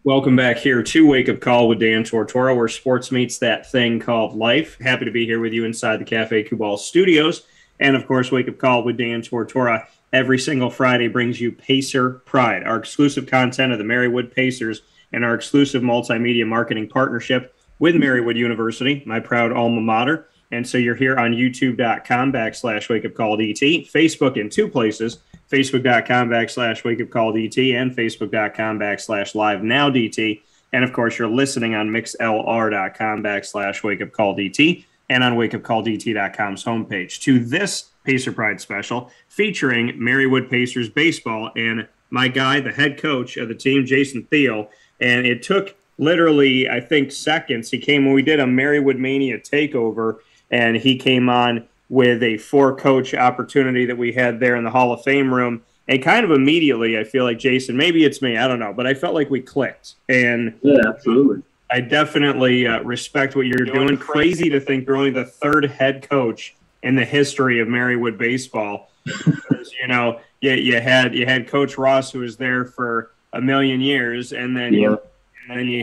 Welcome back here to Wake Up Call with Dan Tortora, where sports meets that thing called life. Happy to be here with you inside the Cafe Kubal studios. And, of course, Wake Up Call with Dan Tortora every single Friday brings you Pacer Pride, our exclusive content of the Marywood Pacers and our exclusive multimedia marketing partnership with Marywood University, my proud alma mater. And so you're here on youtube.com/WakeUpCallDT, Facebook in two places, Facebook.com/WakeUpCallDT and Facebook.com/LiveNowDT. And of course, you're listening on MixLR.com/WakeUpCallDT and on WakeUpCallDT.com's homepage to this Pacer Pride special featuring Marywood Pacers Baseball and my guy, the head coach of the team, Jason Thiel. And it took literally, I think, seconds. He came when we did a Marywood Mania takeover, and he came on with a four-coach opportunity that we had there in the Hall of Fame room. And kind of immediately, I feel like, Jason, maybe it's me, I don't know, but I felt like we clicked. And yeah, absolutely. I definitely respect what you're doing. Crazy to think you're only the third head coach in the history of Marywood baseball. Because, you know, you had Coach Ross, who was there for a million years, and then you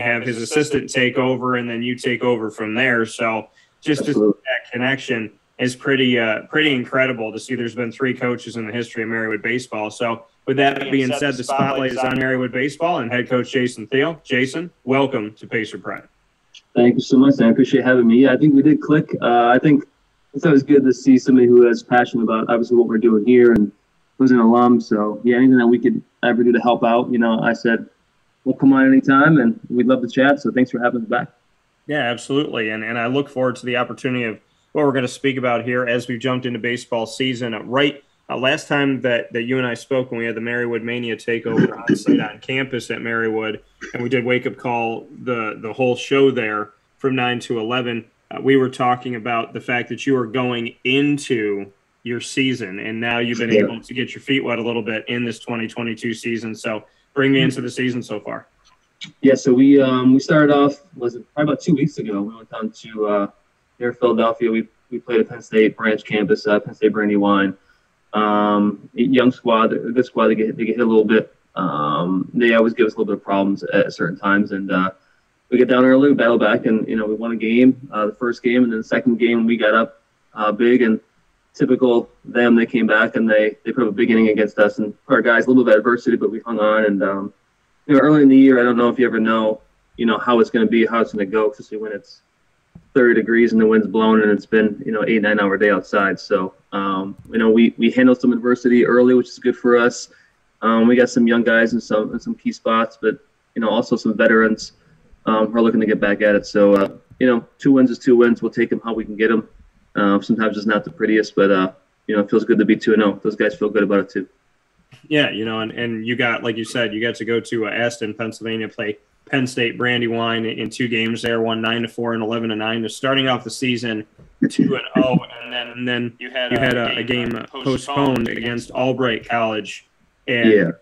have his assistant take over, and then you take over from there. So just to see that connection is pretty incredible to see. There's been three coaches in the history of Marywood baseball. So with that being said, the spotlight is on Marywood baseball and head coach Jason Thiel. Jason, welcome to Pacer Pride. Thank you so much. I appreciate having me. Yeah, I think we did click. I think it's always good to see somebody who is passionate about obviously what we're doing here and who's an alum. So yeah, anything that we could ever do to help out, you know, I said, we'll come on anytime and we'd love to chat. So thanks for having us back. Yeah, absolutely. And I look forward to the opportunity of what we're going to speak about here as we've jumped into baseball season. Last time that you and I spoke, when we had the Marywood Mania takeover on site on campus at Marywood, and we did Wake Up Call, the whole show there from 9 to 11, we were talking about the fact that you were going into your season, and now you've been able to get your feet wet a little bit in this 2022 season. So bring me into the season so far. Yeah, so we started off, was it probably about 2 weeks ago. We went down to near Philadelphia. We played at Penn State branch campus, Penn State Brandywine. Young squad, a good squad. They get hit a little bit. They always give us a little bit of problems at certain times, and we get down early, we battle back, and we won a game, the first game, and then the second game we got up big, and typical them, they came back and they put up a big inning against us, and our guys a little bit of adversity, but we hung on. And early in the year, I don't know if you ever know how it's going to be, how it's going to go, especially when it's 30 degrees and the wind's blowing and it's been 8-9 hour day outside. So we handled some adversity early, which is good for us. We got some young guys in some key spots, but also some veterans who are looking to get back at it. So 2 wins is 2 wins. We'll take them how we can get them. Sometimes it's not the prettiest, but it feels good to be 2-0. Those guys feel good about it too. Yeah, and you got, like you said, you got to go to Aston, Pennsylvania, play Penn State Brandywine in 2 games there, won 9-4 and 11-9. They're starting off the season 2-0, and then you had a game postponed against Albright College, and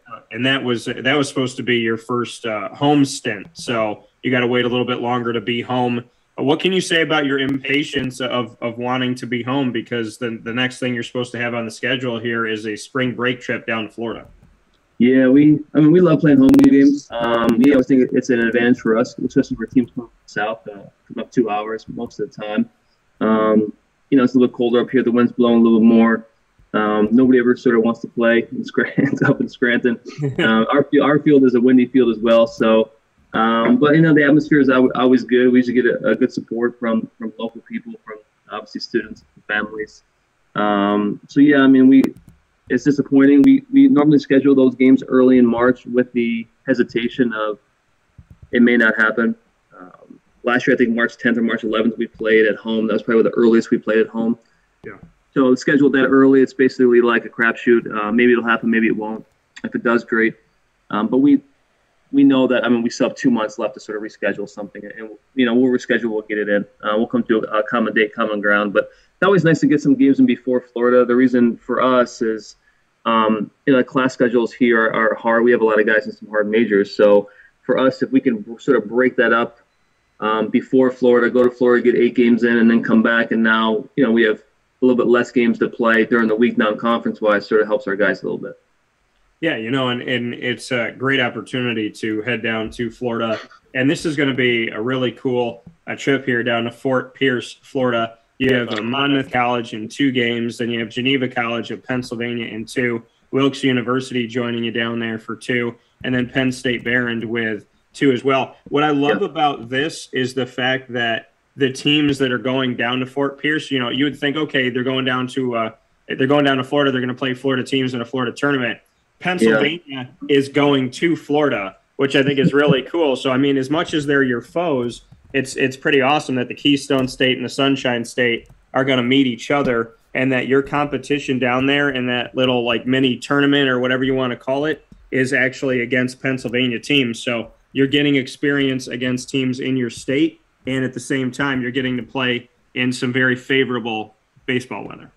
that was supposed to be your first home stint. So you got to wait a little bit longer to be home. What can you say about your impatience of wanting to be home? Because the next thing you're supposed to have on the schedule here is a spring break trip down to Florida. Yeah, we love playing home games. I always think it's an advantage for us, especially for teams from the south, come up 2 hours most of the time. It's a little bit colder up here. The wind's blowing a little bit more. Nobody ever sort of wants to play up in Scranton. Our field is a windy field as well. So, but the atmosphere is always good. We usually get a good support from local people, from obviously students and families. It's disappointing. We normally schedule those games early in March with the hesitation of it may not happen. Last year, I think March 10th or March 11th, we played at home. That was probably the earliest we played at home. Yeah. So scheduled that early. It's basically like a crapshoot. Maybe it'll happen, maybe it won't. If it does, great. But we know that, we still have 2 months left to sort of reschedule something. And, we'll reschedule, we'll get it in. We'll come to a common date, common ground. But it's always nice to get some games in before Florida. The reason for us is, class schedules here are hard. We have a lot of guys in some hard majors. So for us, if we can sort of break that up before Florida, go to Florida, get 8 games in, and then come back. And now, we have a little bit less games to play during the week non-conference wise. Sort of helps our guys a little bit. Yeah, and it's a great opportunity to head down to Florida. And this is going to be a really cool trip here down to Fort Pierce, Florida. You have Monmouth College in 2 games, then you have Geneva College of Pennsylvania in 2, Wilkes University joining you down there for 2, and then Penn State Behrend with 2 as well. What I love about this is the fact that the teams that are going down to Fort Pierce, you would think, okay, they're going down to Florida, they're going to play Florida teams in a Florida tournament. Pennsylvania is going to Florida, which I think is really cool. So, I mean, as much as they're your foes, it's pretty awesome that the Keystone State and the Sunshine State are going to meet each other, and that your competition down there in that little like mini tournament or whatever you want to call it is actually against Pennsylvania teams. So you're getting experience against teams in your state, and at the same time, you're getting to play in some very favorable baseball weather.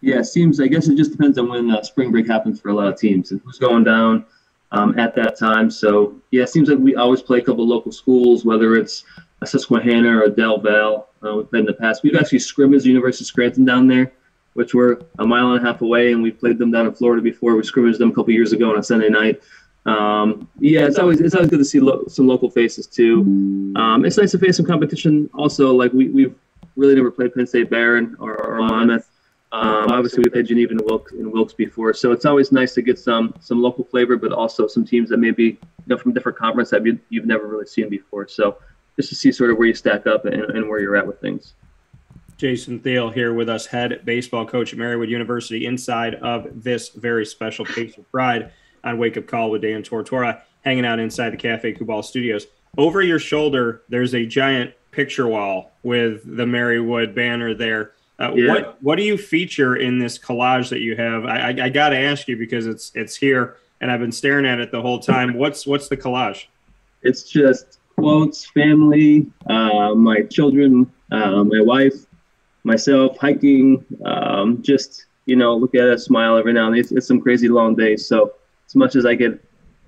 Yeah, I guess it just depends on when spring break happens for a lot of teams and who's going down at that time. So, yeah, it seems like we always play a couple of local schools, whether it's a Susquehanna or Del Val. We've played in the past. We've actually scrimmaged University of Scranton down there, which we're a mile and a half away, and we played them down in Florida before. We scrimmaged them a couple of years ago on a Sunday night. It's always good to see some local faces too. It's nice to face some competition. Also, like we've really never played Penn State Behrend or Monmouth. Obviously, we played Geneva and Wilkes before, so it's always nice to get some local flavor, but also some teams that maybe from different conference that you've never really seen before. So just to see sort of where you stack up and where you're at with things. Jason Thiel here with us, head baseball coach at Marywood University, inside of this very special Pacer Pride on Wake Up Call with Dan Tortora, hanging out inside the Cafe Kubal Studios. Over your shoulder, there's a giant picture wall with the Marywood banner there. What do you feature in this collage that you have? I got to ask you because it's here and I've been staring at it the whole time. What's the collage? It's just quotes, family, my children, my wife, myself, hiking, just, look at it, smile every now and then. It's some crazy long days. So as much as I could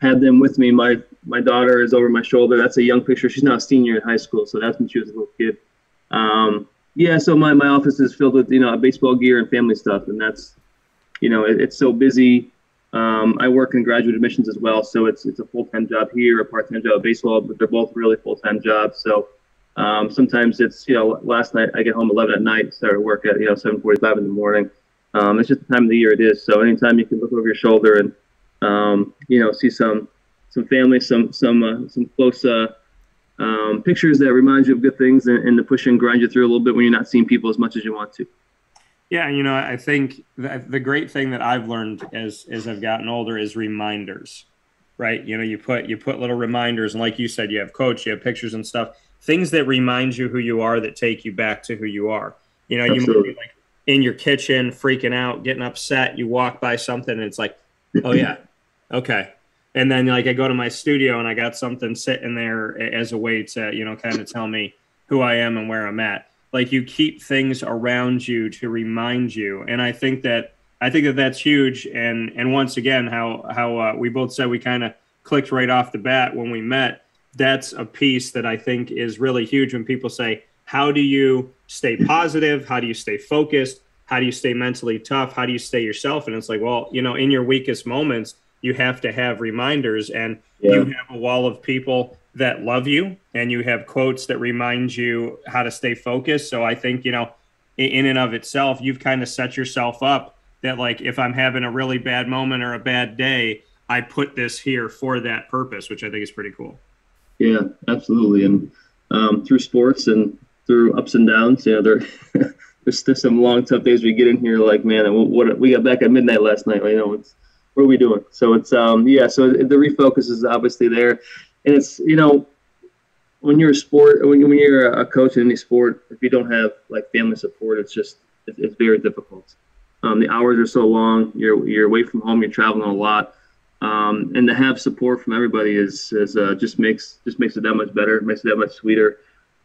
have them with me, my daughter is over my shoulder. That's a young picture. She's now a senior in high school. So that's when she was a little kid. So my office is filled with, baseball gear and family stuff. And that's, it's so busy. I work in graduate admissions as well. So it's a full-time job here, a part-time job at baseball, but they're both really full-time jobs. So sometimes it's, last night I get home 11 at night, started work at, 7:45 in the morning. It's just the time of the year it is. So anytime you can look over your shoulder and, see some family, some close, pictures that remind you of good things and to push and grind you through a little bit when you're not seeing people as much as you want to. Yeah, I think the great thing that I've learned as I've gotten older is reminders, right? You put little reminders, and like you said, you have coach, you have pictures and stuff, things that remind you who you are, that take you back to who you are. You might be like in your kitchen, freaking out, getting upset. You walk by something, and it's like, oh yeah, okay. And then like I go to my studio and I got something sitting there as a way to, kind of tell me who I am and where I'm at. Like you keep things around you to remind you. And I think that that's huge. And once again, how we both said we kind of clicked right off the bat when we met. That's a piece that I think is really huge when people say, how do you stay positive? How do you stay focused? How do you stay mentally tough? How do you stay yourself? And it's like, well, in your weakest moments, you have to have reminders, and you have a wall of people that love you, and you have quotes that remind you how to stay focused. So I think, in and of itself, you've kind of set yourself up that like, if I'm having a really bad moment or a bad day, I put this here for that purpose, which I think is pretty cool. Yeah, absolutely. And through sports and through ups and downs, there's some long, tough days we get in here like, man, what we got back at midnight last night. What are we doing? So it's so the refocus is obviously there, and it's when you're when you're a coach in any sport, if you don't have like family support, it's very difficult. The hours are so long. You're away from home. You're traveling a lot, and to have support from everybody is just makes it that much better. It makes it that much sweeter.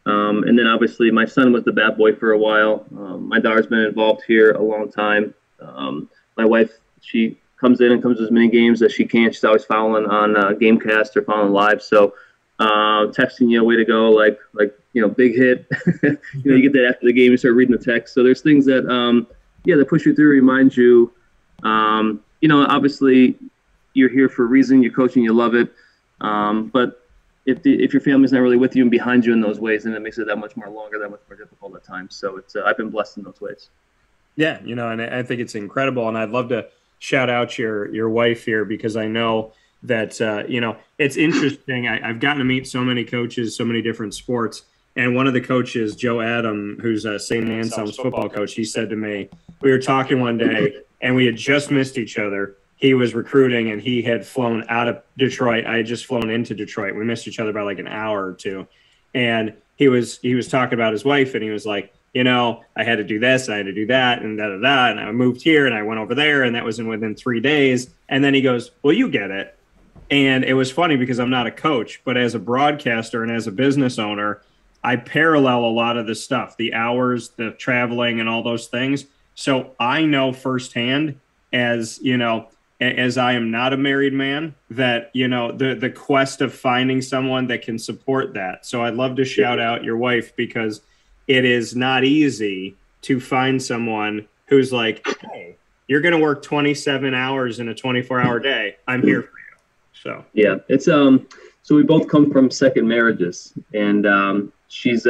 And then obviously my son was the bat boy for a while. My daughter's been involved here a long time. My wife, she comes in and comes to as many games as she can. She's always following on Gamecast or following live. So texting you, way to go, like big hit. You get that after the game, you start reading the text. So there's things that that push you through, remind you. Obviously you're here for a reason. You're coaching, you love it. But if your family's not really with you and behind you in those ways, then it makes it that much more longer, that much more difficult at times. So I've been blessed in those ways. Yeah, and I think it's incredible, and I'd love to shout out your wife here, because I know that it's interesting. I've gotten to meet so many coaches, so many different sports, and one of the coaches, Joe Adam, who's a St. Anselm's football coach, he said to me, we were talking one day, and we had just missed each other. He was recruiting, and he had flown out of Detroit. I had just flown into Detroit. We missed each other by like an hour or two, and he was talking about his wife, and he was like, I had to do this, I had to do that, and da-da-da, and I moved here, and I went over there, and that was within 3 days. And then he goes, well, you get it. And it was funny because I'm not a coach, but as a broadcaster and as a business owner, I parallel a lot of this stuff, the hours, the traveling, and all those things. So I know firsthand, as I am not a married man, that, the quest of finding someone that can support that. So I'd love to shout out your wife, because it is not easy to find someone who's like, hey, you're going to work 27 hours in a 24-hour day. I'm here for you. So yeah, it's so we both come from second marriages, and she's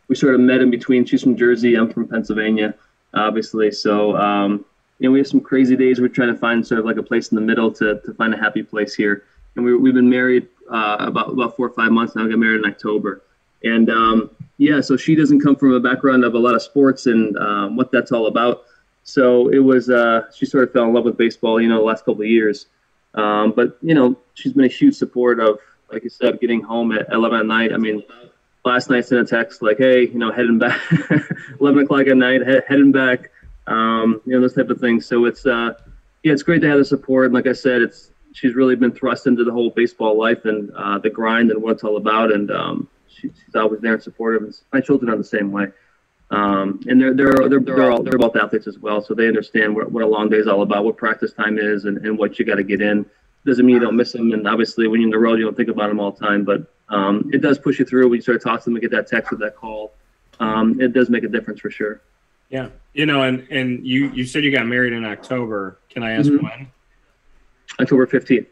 we sort of met in between. She's from Jersey, I'm from Pennsylvania, obviously. So we have some crazy days. We're trying to find sort of like a place in the middle to find a happy place here. And we've been married about 4 or 5 months now. We got married in October. And so she doesn't come from a background of a lot of sports and what that's all about. So it was she sort of fell in love with baseball, the last couple of years. But she's been a huge support of, like you said, getting home at 11 at night. I mean, last night sent a text like, hey, heading back 11 o'clock at night, heading back, those type of things. So it's it's great to have the support. And like I said, she's really been thrust into the whole baseball life and the grind and what it's all about. And she's always there and supportive. And my children are the same way. And they're both athletes as well, so they understand what a long day is all about, what practice time is, and what you got to get in. Doesn't mean you don't miss them, and obviously when you're in the road, you don't think about them all the time. But it does push you through when you start talking to them and get that text or that call. It does make a difference for sure. Yeah, and you said you got married in October. Can I ask when? October 15th.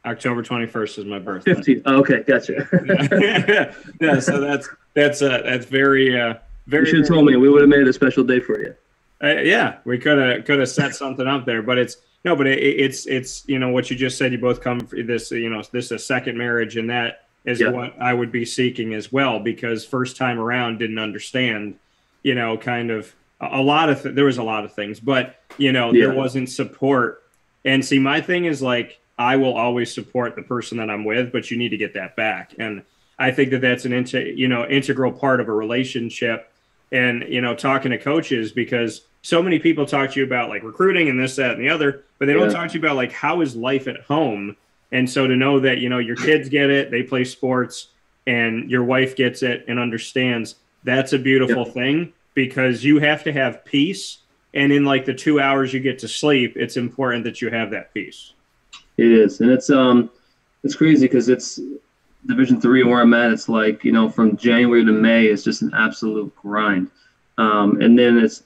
October 21st is my birthday. 15th. Oh, okay, gotcha. Yeah. So that's very. You should have told me. We would have made it a special day for you. Yeah, we could have set something up there, but it's what you just said. You both come from this. This is a second marriage, and that is what I would be seeking as well, because first time around didn't understand. Kind of a lot of there was a lot of things, but there wasn't support. And see, my thing is like I will always support the person that I'm with, but you need to get that back. And I think that that's an integral part of a relationship. And, talking to coaches, because so many people talk to you about like recruiting and this, that, and the other, but they don't talk to you about like, how is life at home? And so to know that, your kids get it, they play sports, and your wife gets it and understands, that's a beautiful thing, because you have to have peace. And in like the 2 hours you get to sleep, it's important that you have that peace. It is. And it's crazy because it's Division III where I'm at. It's like, from January to May is just an absolute grind. And then it's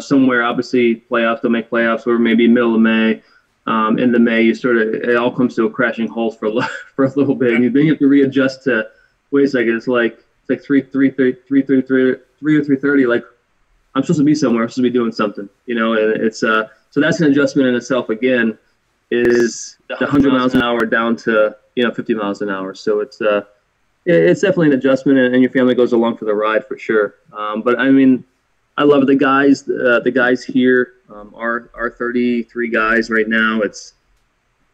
somewhere, obviously playoffs, don't make playoffs, or maybe middle of May, into May, it all comes to a crashing halt for a little bit. And then you have to readjust to, wait a second, it's like 3:30, like I'm supposed to be somewhere, I'm supposed to be doing something, and it's, so that's an adjustment in itself again, is the 100 miles an hour down to, 50 miles an hour. So it's definitely an adjustment, and your family goes along for the ride for sure. But I mean, I love it. The guys here are 33 guys right now.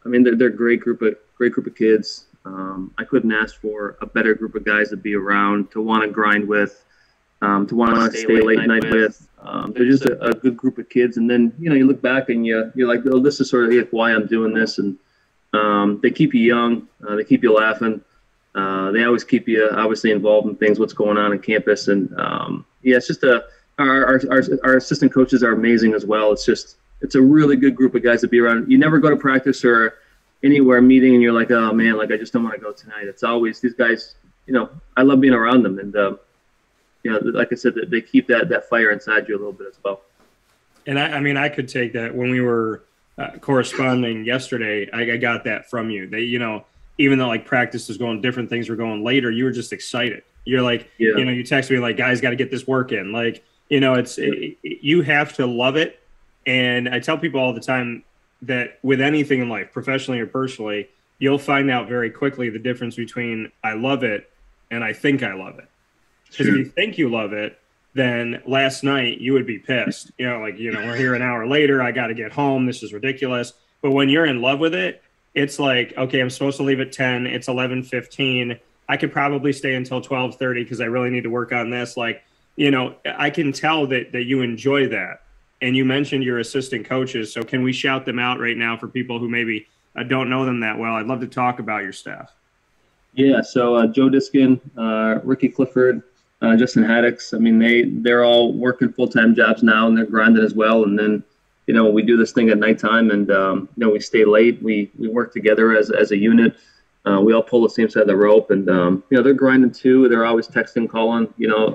They're a great group of kids. I couldn't ask for a better group of guys to be around, to want to grind with, to want to stay late night with. They're just a good group of kids. And then, you look back and you're like, oh, this is sort of like why I'm doing this. And they keep you young. They keep you laughing. They always keep you obviously involved in things, what's going on campus. And it's just our assistant coaches are amazing as well. It's a really good group of guys to be around. You never go to practice or anywhere meeting and you're like, oh man, like I just don't want to go tonight. It's always these guys. I love being around them, and like I said, they keep that fire inside you a little bit as well. And I mean, I could take that when we were corresponding yesterday. I got that from you. They, even though like practice was going, different things were going later, you were just excited. You're like, you text me like, guys, got to get this work in. Like, you have to love it. And I tell people all the time that with anything in life, professionally or personally, you'll find out very quickly the difference between I love it and I think I love it. Because if you think you love it, then last night you would be pissed. We're here an hour later. I got to get home. This is ridiculous. But when you're in love with it, it's like, okay, I'm supposed to leave at 10. It's 11:15. I could probably stay until 12:30 because I really need to work on this. Like, I can tell that you enjoy that. And you mentioned your assistant coaches. So can we shout them out right now for people who maybe don't know them that well? I'd love to talk about your staff. Yeah. So Joe Diskin, Ricky Clifford, Justin Haddix. I mean, they're all working full-time jobs now, and they're grinding as well. And then, we do this thing at nighttime, and we stay late. We work together as a unit. We all pull the same side of the rope, and they're grinding too. They're always texting, calling,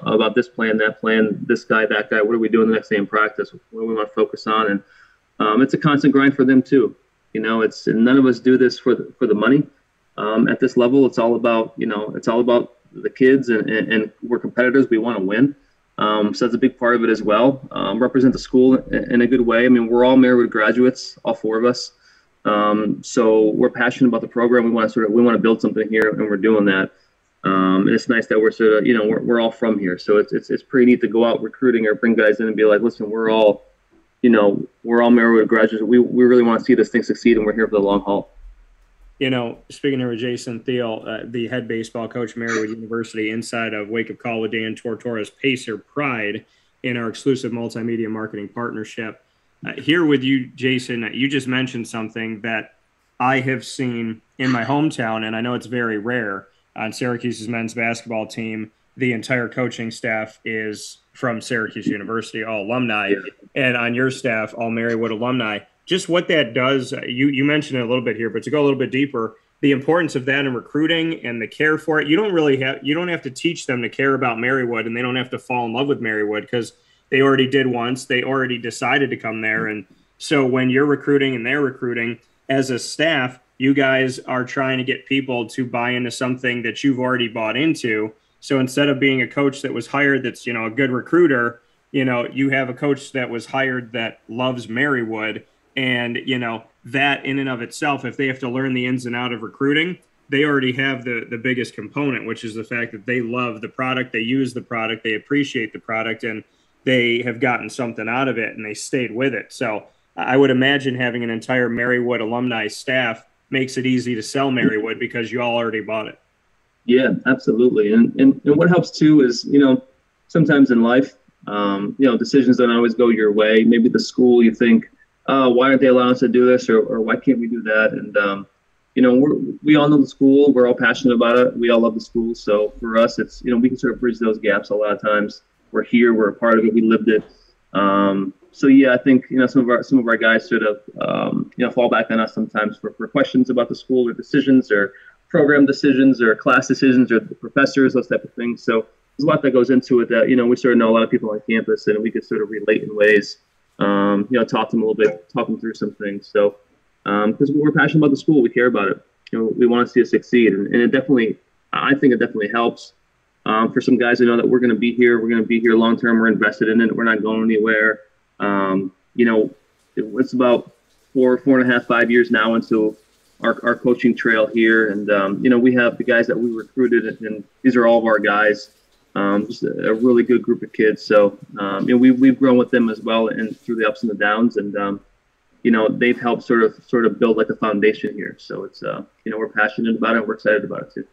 about this plan, that plan, this guy, that guy. What are we doing the next day in practice? What do we want to focus on? And it's a constant grind for them too. It's none of us do this for the money. At this level, it's all about the kids, and we're competitors. We want to win. So that's a big part of it as well. Represent the school in a good way. I mean, we're all Marywood graduates, all four of us. So we're passionate about the program. We want to build something here, and we're doing that. And it's nice that we're all from here. So it's pretty neat to go out recruiting or bring guys in and be like, listen, we're all Marywood graduates. We really want to see this thing succeed, and we're here for the long haul. Speaking here with Jason Thiel, the head baseball coach, Marywood University, inside of WakeUpCall with Dan Tortora's Pacer Pride in our exclusive multimedia marketing partnership. Here with you, Jason, you just mentioned something that I have seen in my hometown, and I know it's very rare. On Syracuse's men's basketball team, the entire coaching staff is from Syracuse University, all alumni, and on your staff, all Marywood alumni. Just what that does, you mentioned it a little bit here, but to go a little bit deeper, the importance of that in recruiting and the care for it. You don't have to teach them to care about Marywood, and they don't have to fall in love with Marywood because they already did once. They already decided to come there. And so when you're recruiting and they're recruiting, as a staff, you guys are trying to get people to buy into something that you've already bought into. So instead of being a coach that was hired that's, a good recruiter, you have a coach that was hired that loves Marywood. And, that in and of itself, if they have to learn the ins and outs of recruiting, they already have the biggest component, which is the fact that they love the product, they use the product, they appreciate the product, and they have gotten something out of it, and they stayed with it. So I would imagine having an entire Marywood alumni staff makes it easy to sell Marywood because you all already bought it. Yeah, absolutely. And what helps too is, sometimes in life, decisions don't always go your way. Maybe the school, you think, why aren't they allowing us to do this, or why can't we do that? And, we all know the school. We're all passionate about it. We all love the school. So for us, it's, we can sort of bridge those gaps a lot of times. We're here. We're a part of it. We lived it. So yeah, I think some of our guys sort of fall back on us sometimes for questions about the school or decisions or program decisions or class decisions or the professors, those type of things. So there's a lot that goes into it that we sort of know a lot of people on campus, and we could sort of relate in ways. Talk to them a little bit, talk them through some things. So because we're passionate about the school, we care about it. We want to see it succeed, and I think it definitely helps. For some guys who know that we're going to be here long term. We're invested in it. We're not going anywhere. It's about 4.5, 5 years now into our coaching trail here, and we have the guys that we recruited, and these are all of our guys. Just a really good group of kids. So we've grown with them as well, and through the ups and the downs, and they've helped sort of build like a foundation here. So it's we're passionate about it. We're excited about it too.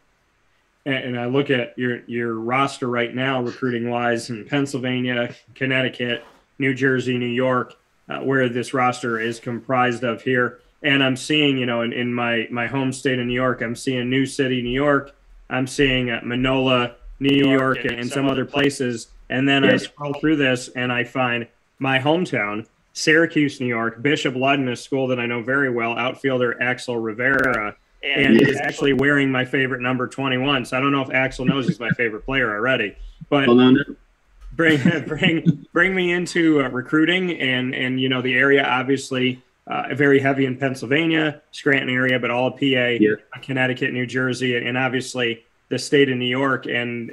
And I look at your roster right now, recruiting wise, in Pennsylvania, Connecticut, New Jersey, New York, where this roster is comprised of here. And I'm seeing, in my home state of New York, I'm seeing New City, New York. I'm seeing Manola, New York, and some other places. And then I scroll through this and I find my hometown, Syracuse, New York. Bishop Ludden, a school that I know very well, outfielder Axel Rivera, and is actually wearing my favorite number 21. So I don't know if Axel knows he's my favorite player already. But bring me into recruiting, and you know, the area obviously very heavy in Pennsylvania, Scranton area, but all of PA, Connecticut, New Jersey, and obviously the state of New York. And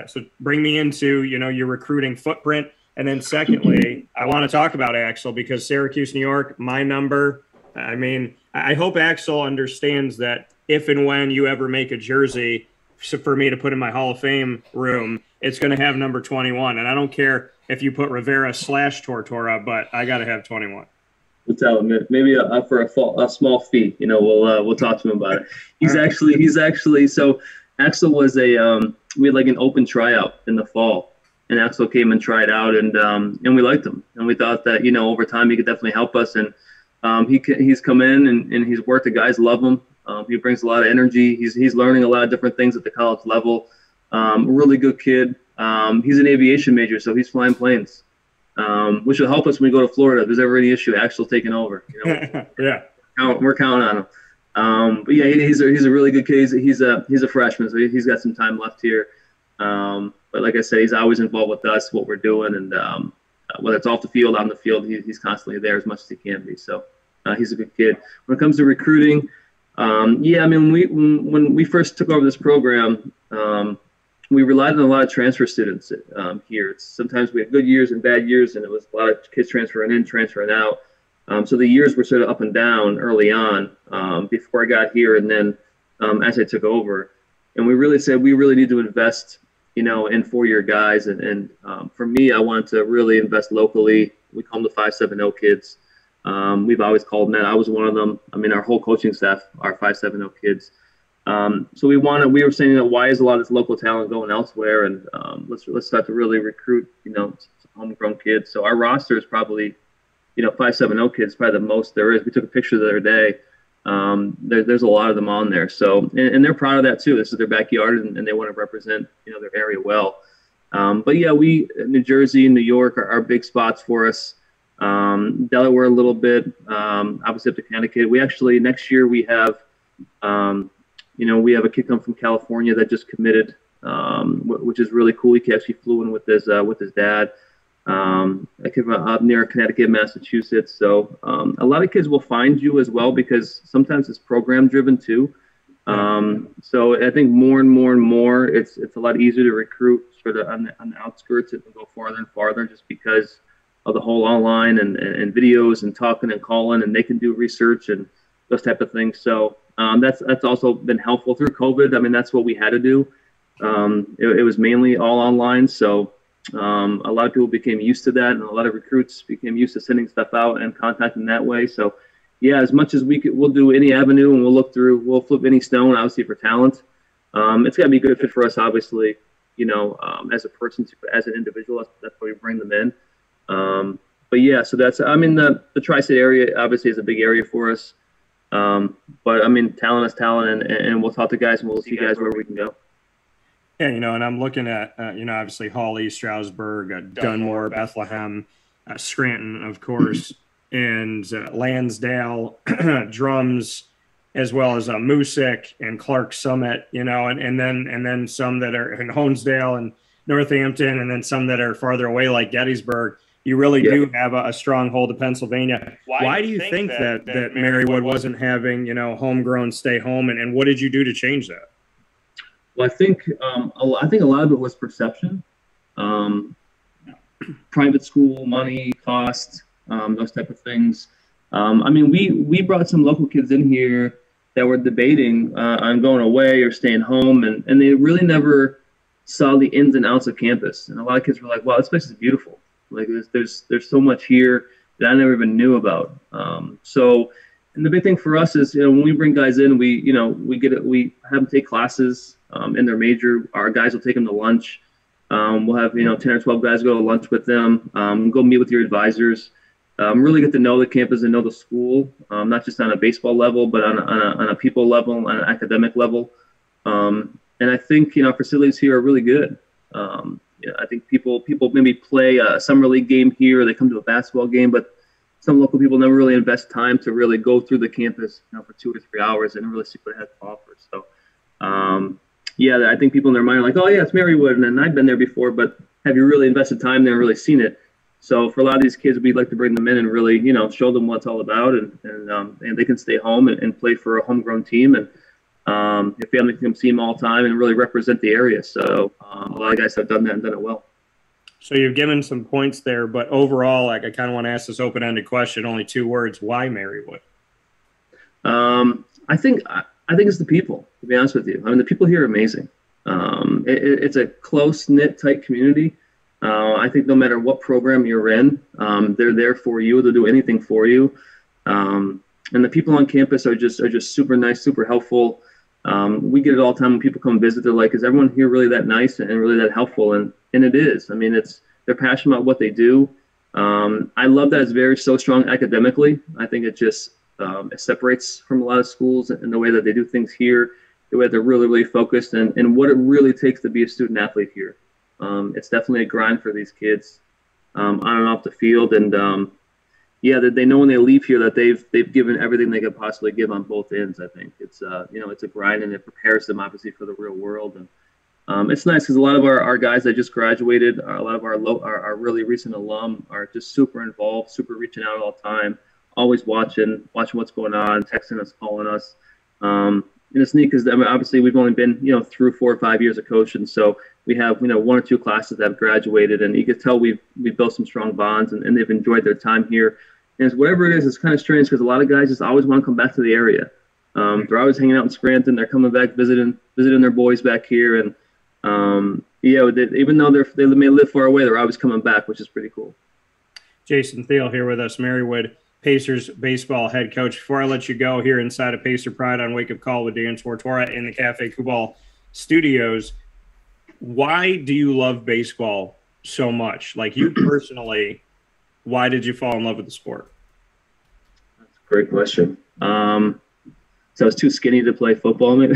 so bring me into, you know, your recruiting footprint. And then secondly, I want to talk about Axel, because Syracuse, New York, my number. I mean, I hope Axel understands that if and when you ever make a jersey for me to put in my Hall of Fame room, it's going to have number 21. And I don't care if you put Rivera / Tortora, but I got to have 21. We'll tell him maybe for a small fee. You know, we'll talk to him about it. He's actually so Axel was we had like an open tryout in the fall. And Axel came and tried out, and we liked him, and we thought that, you know, over time he could definitely help us. And he's come in and he's worked. The guys love him. He brings a lot of energy. He's learning a lot of different things at the college level. Really good kid. He's an aviation major, so he's flying planes, which will help us when we go to Florida. If there's ever any issue, Axel taking over. You know, we're counting on him. But yeah, he's a really good kid. He's a freshman, so he's got some time left here. But like I said, he's always involved with us, what we're doing, and whether it's off the field, on the field, he's constantly there as much as he can be. So he's a good kid. When it comes to recruiting, I mean, when we first took over this program, we relied on a lot of transfer students here. Sometimes we had good years and bad years, and it was a lot of kids transferring in, transferring out. So the years were sort of up and down early on before I got here, and then as I took over. And we really said we really need to invest, you know, in four-year guys. And for me, I wanted to really invest locally. We call them the 570 kids. We've always called them that. I was one of them. I mean, our whole coaching staff are 570 kids. So we were saying that why is a lot of this local talent going elsewhere? And let's start to really recruit, you know, homegrown kids. So our roster is probably, you know, 570 kids, probably the most there is. We took a picture the other day. There's a lot of them on there. So, and they're proud of that too. This is their backyard, and they want to represent, you know, their area well. But yeah, New Jersey and New York are big spots for us. Delaware a little bit, obviously up to Connecticut. We actually, next year we have, you know, we have a kid come from California that just committed, which is really cool. He actually flew in with his dad. I came up near Connecticut, Massachusetts. So a lot of kids will find you as well, because sometimes it's program driven too. So I think more and more, it's a lot easier to recruit sort of on the outskirts and go farther and farther, just because of the whole online and videos and talking and calling, and they can do research and those type of things. So that's also been helpful through COVID. I mean, that's what we had to do. It was mainly all online. So a lot of people became used to that, and a lot of recruits became used to sending stuff out and contacting that way. So yeah, as much as we'll do any avenue, and we'll flip any stone, obviously, for talent. It's got to be a good fit for us, obviously, you know, as a person, as an individual. That's why we bring them in. But yeah, so that's, I mean, the tri-state area obviously is a big area for us. But I mean, talent is talent, and we'll talk to guys, and we'll see guys where we can go. Yeah, you know, and I'm looking at, you know, obviously Hawley, Stroudsburg, Dunmore, Bethlehem, Scranton, of course, and Lansdale, Drums, as well as Moosic and Clark Summit, you know, and then some that are in Honesdale and Northampton, and then some that are farther away like Gettysburg. You really do have a stronghold of Pennsylvania. Why do you think that Marywood wasn't having, you know, homegrown stay home, and what did you do to change that? Well, I think a lot of it was perception, private school, money, cost, those type of things. I mean, we brought some local kids in here that were debating on going away or staying home, and they really never saw the ins and outs of campus. And a lot of kids were like, "Wow, this place is beautiful. Like, there's so much here that I never even knew about." So, and the big thing for us is, you know, when we bring guys in, we have them take classes in their major. Our guys will take them to lunch. We'll have, you know, 10 or 12 guys go to lunch with them. Go meet with your advisors. Really get to know the campus and know the school, not just on a baseball level, but on a people level, on an academic level. And I think, you know, facilities here are really good. You know, I think people maybe play a summer league game here, or they come to a basketball game, but some local people never really invest time to really go through the campus, for 2 or 3 hours and really see what it has to offer. So, yeah, I think people in their mind are like, oh yeah, it's Marywood, and I've been there before, but have you really invested time there and really seen it? So for a lot of these kids, we'd like to bring them in and really, show them what it's all about, and they can stay home and play for a homegrown team, and your family can come see them all the time and really represent the area. So a lot of guys have done that and done it well. So you've given some points there, but overall, I kind of want to ask this open-ended question, only 2 words: why Marywood? I think it's the people, to be honest with you. I mean, the people here are amazing. It's a close-knit, tight community. I think no matter what program you're in, they're there for you. They'll do anything for you. And the people on campus are just super nice, super helpful. We get it all the time when people come visit. They're like, is everyone here really that nice and really that helpful? And it is. I mean, they're passionate about what they do. I love that it's so strong academically. I think it just it separates from a lot of schools in the way that they do things here, the way they're really, really focused, and what it really takes to be a student athlete here. It's definitely a grind for these kids on and off the field, and yeah, that they know when they leave here that they've given everything they could possibly give on both ends. I think it's it's a grind, and it prepares them obviously for the real world. And it's nice because a lot of our guys that just graduated, a lot of our really recent alum are just super involved, super reaching out all the time, always watching what's going on, texting us, calling us. And it's neat because obviously we've only been through 4 or 5 years of coaching, so we have 1 or 2 classes that have graduated, and you can tell we've built some strong bonds, and they've enjoyed their time here. And whatever it is, it's kind of strange because a lot of guys just always want to come back to the area. They're always hanging out in Scranton. They're coming back, visiting their boys back here, and even though they may live far away, they're always coming back, which is pretty cool. Jason Thiel here with us, Marywood Pacers baseball head coach. Before I let you go, here inside of Pacer Pride on Wake Up Call with Dan Tortora in the Cafe Kubal studios, why do you love baseball so much? Like, you personally, why did you fall in love with the sport? That's a great question. So I was too skinny to play football, maybe.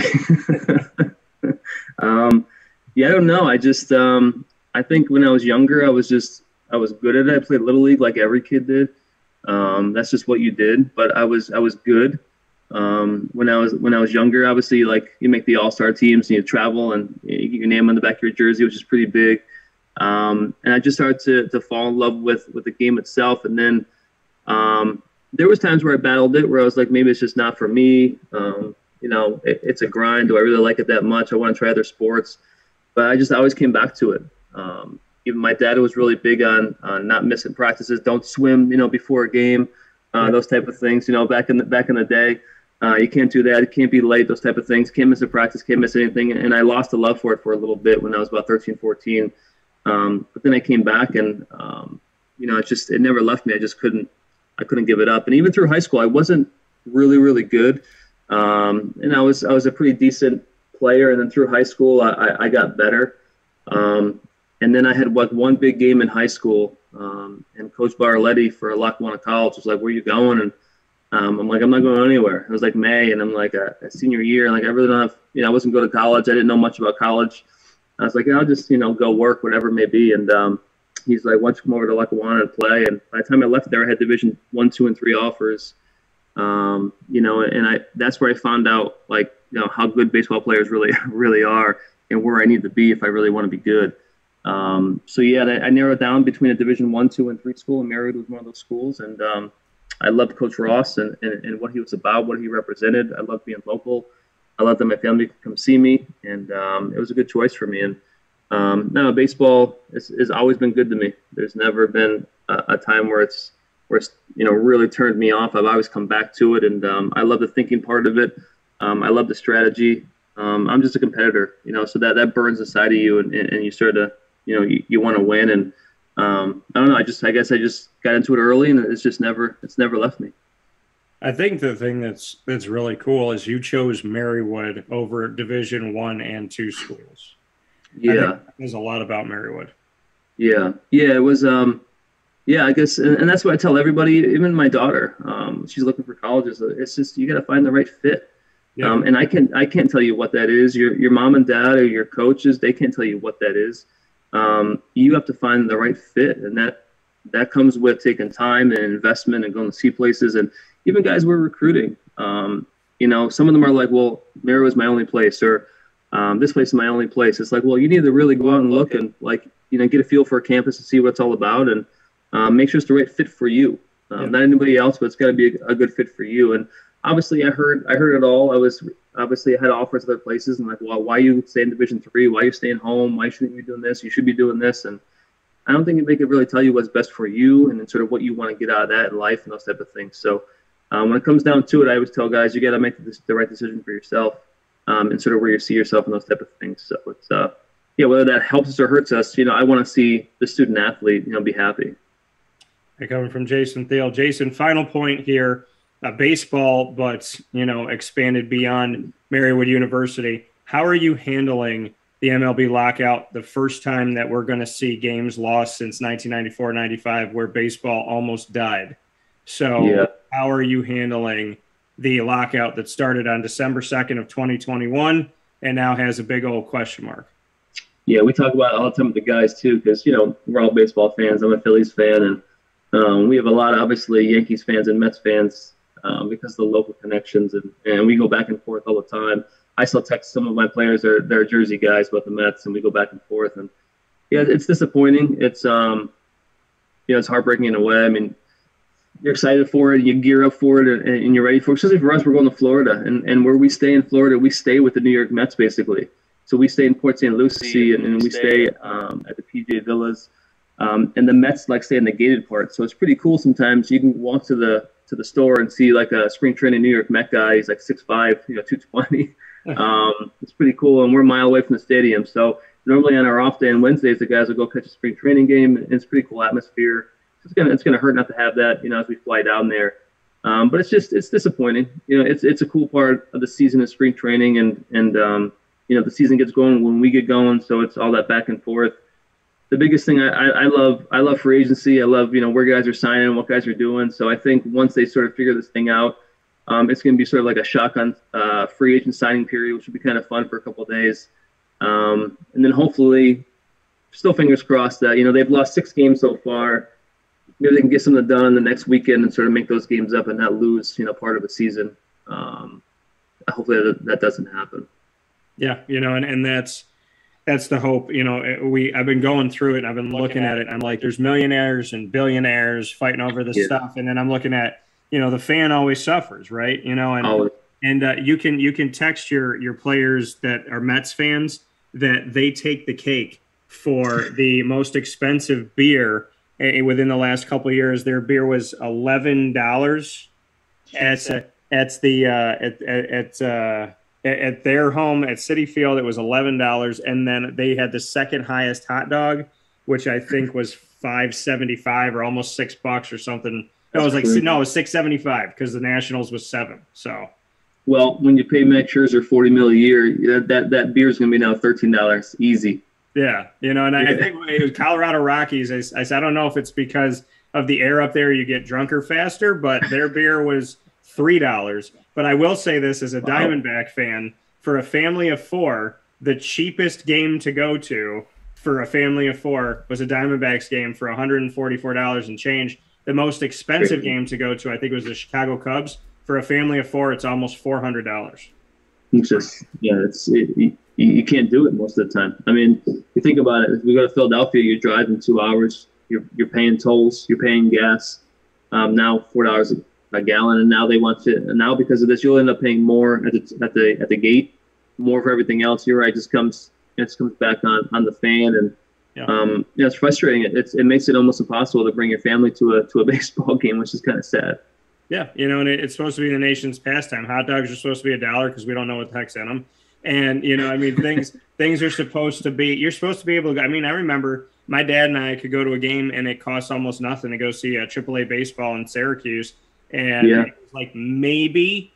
Yeah, I don't know. I think when I was younger, I was good at it. I played Little League like every kid did. That's just what you did. But I was good. When I was younger, obviously, like, you make the all-star teams and you travel and you get your name on the back of your jersey, which is pretty big. And I just started to fall in love with the game itself. And then there was times where I battled it, where I was like, maybe it's just not for me. It's a grind. Do I really like it that much? I want to try other sports. But I always came back to it. Even my dad was really big on not missing practices. Don't swim, before a game. Those type of things. Back in the day, you can't do that. You can't be late. Those type of things. Can't miss a practice. Can't miss anything. And I lost a love for it for a little bit when I was about 13, 14. But then I came back, and it never left me. I couldn't give it up. And even through high school, I wasn't really, really good. And I was a pretty decent player. And then through high school, I got better. And then I had one big game in high school, and Coach Barletti for Lackawanna College was like, "Where are you going?" And I'm like, "I'm not going anywhere." It was like May, and I'm like a senior year. Like, I really don't have, I wasn't going to college. I didn't know much about college. I was like, I'll just, go work, whatever it may be. And he's like, "Why don't you come over to Lackawanna and play?" And by the time I left there, I had Division 1, 2, and 3 offers. And that's where I found out, like, how good baseball players really, really are, and where I need to be if I really want to be good. So yeah, I narrowed down between a Division 1, 2, and 3 school, and Marywood was one of those schools. And I loved Coach Ross and what he was about, what he represented. I loved being local. I loved that my family could come see me, and it was a good choice for me. And no, baseball has always been good to me. There's never been a time where it's really turned me off. I've always come back to it, and I love the thinking part of it. I love the strategy. I'm just a competitor, so that burns inside of you, and you start to, you want to win. And I don't know. I guess I just got into it early, and it's never left me. I think the thing that's really cool is you chose Marywood over Division 1 and 2 schools. Yeah, there's a lot about Marywood. Yeah, it was. Yeah, I guess, and that's what I tell everybody. Even my daughter, she's looking for colleges. It's just, you got to find the right fit. Yeah. And I can't tell you what that is. Your mom and dad or your coaches, they can't tell you what that is. You have to find the right fit, and that comes with taking time and investment and going to see places. And even guys we're recruiting, you know, some of them are like, well, Marywood's my only place, or this place is my only place. It's like, well, you need to really go out and look and, like, you know, get a feel for a campus and see what it's all about, and make sure it's the right fit for you. Not anybody else, but it's got to be a good fit for you. And obviously, I heard it all. I had offers other places, and like, well, why you stay in Division III? Why you staying home? Why shouldn't you be doing this? You should be doing this. And I don't think they could really tell you what's best for you and then sort of what you want to get out of that in life and those type of things. So when it comes down to it, I always tell guys, you got to make the right decision for yourself, and sort of where you see yourself in those type of things. So it's whether that helps us or hurts us, you know, I want to see the student athlete, you know, be happy. Coming from Jason Thiel. Jason, final point here. Baseball, but, you know, expanded beyond Marywood University. How are you handling the MLB lockout, the first time that we're going to see games lost since 1994-95, where baseball almost died? So how are you handling the lockout that started on December 2nd of 2021 and now has a big old question mark? Yeah, we talk about it all the time with the guys too, because, you know, we're all baseball fans. I'm a Phillies fan, and we have a lot of, obviously, Yankees fans and Mets fans, because of the local connections, and we go back and forth all the time. I still text some of my players, they're Jersey guys, about the Mets, and we go back and forth. And yeah, it's disappointing. It's you know, it's heartbreaking in a way. I mean, you're excited for it, you gear up for it, and you're ready for it. Especially for us, we're going to Florida, and where we stay in Florida, we stay with the New York Mets basically. So we stay in Port St. Lucie, and we stay at the PJ Villas, and the Mets like stay in the gated part. So it's pretty cool. Sometimes you can walk to the store and see like a spring training New York Met guy. He's like 6'5", you know, 220. It's pretty cool, and we're a mile away from the stadium. So normally on our off day on Wednesdays, the guys will go catch a spring training game, and it's a pretty cool atmosphere. It's gonna hurt not to have that, you know, as we fly down there. But it's disappointing. You know, it's a cool part of the season of spring training, and you know, the season gets going when we get going. So it's all that back and forth. The biggest thing I love free agency. I love, you know, where guys are signing, what guys are doing. So I think once they sort of figure this thing out, it's going to be sort of like a shotgun free agent signing period, which will be kind of fun for a couple of days. And then hopefully, still fingers crossed that, you know, they've lost 6 games so far. Maybe they can get something done the next weekend and sort of make those games up and not lose, you know, part of the season. Hopefully that doesn't happen. Yeah, you know, and that's the hope. You know, I've been going through it, and I've been looking at it. I'm like, there's millionaires and billionaires fighting over this stuff, and then I'm looking at, you know, the fan always suffers, right? You know, and you can text your players that are Mets fans that they take the cake for the most expensive beer within the last couple of years. Their beer was $11 at their home at Citi Field. It was $11, and then they had the second highest hot dog, which I think was $5.75 or almost $6 or something. It was $6.75 because the Nationals was $7. So, well, when you pay Max Scherzer $40 million a year, that beer is going to be now $13 easy. Yeah, you know, and I think it was Colorado Rockies. I said, I don't know if it's because of the air up there, you get drunker faster, but their beer was $3. But I will say this as a Diamondback fan, for a family of 4, the cheapest game to go to for a family of 4 was a Diamondbacks game for $144 and change. The most expensive game to go to, I think, was the Chicago Cubs. For a family of 4, it's almost $400. It's just, you can't do it most of the time. I mean, you think about it. If we go to Philadelphia, you're driving 2 hours. You're paying tolls. You're paying gas. Now $4 a gallon, and now they want to. And now because of this, you'll end up paying more at the gate, more for everything else. You're right. It just comes back on the fan, and it's frustrating. It makes it almost impossible to bring your family to a baseball game, which is kind of sad. Yeah, you know, and it's supposed to be the nation's pastime. Hot dogs are supposed to be $1 because we don't know what the heck's in them. And, you know, I mean, things are supposed to be – you're supposed to be able to – I mean, I remember my dad and I could go to a game, and it cost almost nothing to go see a AAA baseball in Syracuse. And it was like maybe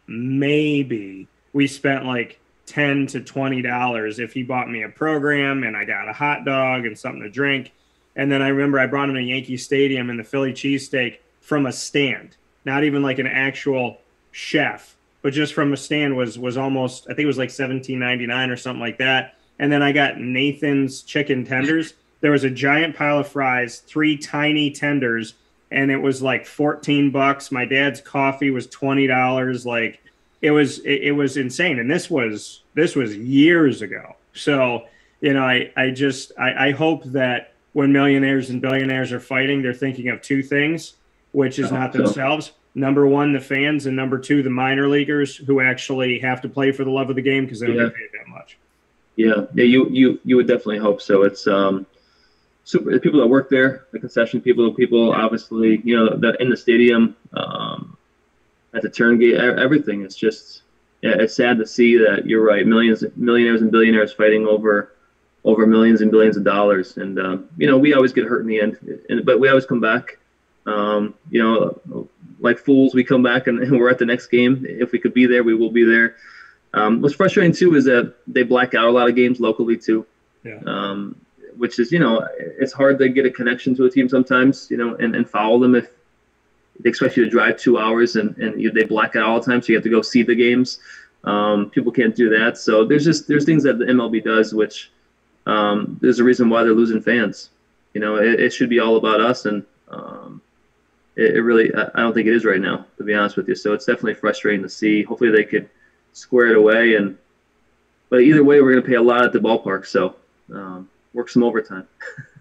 we spent like $10 to $20 if he bought me a program and I got a hot dog and something to drink. And then I remember I brought him to Yankee Stadium and the Philly cheesesteak from a stand. Not even like an actual chef, but just from a stand was almost, I think it was like $17.99 or something like that. And then I got Nathan's chicken tenders, there was a giant pile of fries, 3 tiny tenders, and it was like $14. My dad's coffee was $20. Like it was insane. And this was years ago. So, you know, I hope that when millionaires and billionaires are fighting, they're thinking of 2 things, which is not themselves. Number 1, the fans, and number 2, the minor leaguers who actually have to play for the love of the game because they don't get paid that much. Yeah, you would definitely hope so. It's super. The people that work there, the concession people obviously, you know, that in the stadium, at the turn gate, everything. It's just, it's sad to see that. You're right. Millionaires and billionaires fighting over millions and billions of dollars, and you know, we always get hurt in the end, but we always come back. You know, like fools, we come back and we're at the next game. If we could be there, we will be there. What's frustrating too is that they black out a lot of games locally too. Yeah. Which is, you know, it's hard to get a connection to a team sometimes, you know, and follow them if they expect you to drive 2 hours and they black out all the time, so you have to go see the games. People can't do that. So there's things that the MLB does, which there's a reason why they're losing fans. You know, it should be all about us, and it really, I don't think it is right now, to be honest with you. So it's definitely frustrating to see. Hopefully they could square it away, but either way, we're going to pay a lot at the ballpark. So work some overtime.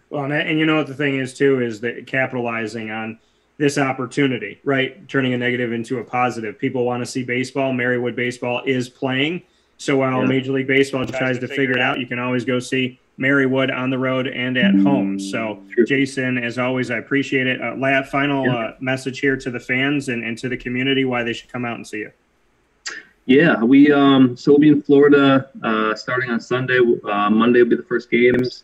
Well, and you know what the thing is too, is that capitalizing on this opportunity, right? Turning a negative into a positive. People want to see baseball. Marywood Baseball is playing. So while Major League Baseball tries to figure it out, you can always go see Marywood on the road and at home. So, Jason, as always, I appreciate it. Final message here to the fans and to the community why they should come out and see you. Yeah, so we'll be in Florida starting on Sunday. Monday will be the first games.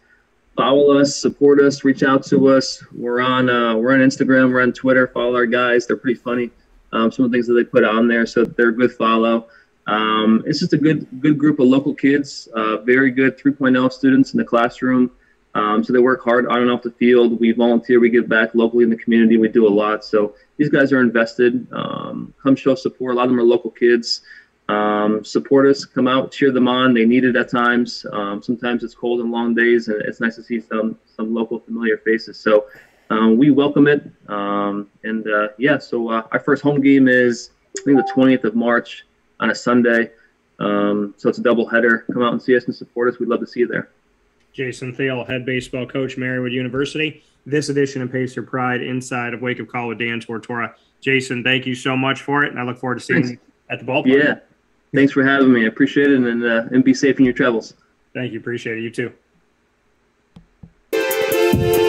Follow us, support us, reach out to us. We're on Instagram, we're on Twitter. Follow our guys; they're pretty funny. Some of the things that they put on there, so they're a good follow. It's just a good group of local kids, very good 3.0 students in the classroom. So they work hard on and off the field. We volunteer, we give back locally in the community. We do a lot. So these guys are invested. Come show support. A lot of them are local kids. Support us, come out, cheer them on. They need it at times. Sometimes it's cold and long days, and it's nice to see some local familiar faces. So we welcome it. So our first home game is, I think, the 20th of March on a Sunday. So it's a doubleheader. Come out and see us and support us. We'd love to see you there. Jason Thiel, head baseball coach, Marywood University. This edition of Pacer Pride inside of Wake Up Call with Dan Tortora. Jason, thank you so much for it, and I look forward to seeing you at the ballpark. Yeah. Thanks for having me. I appreciate it, and be safe in your travels. Thank you. Appreciate it. You too.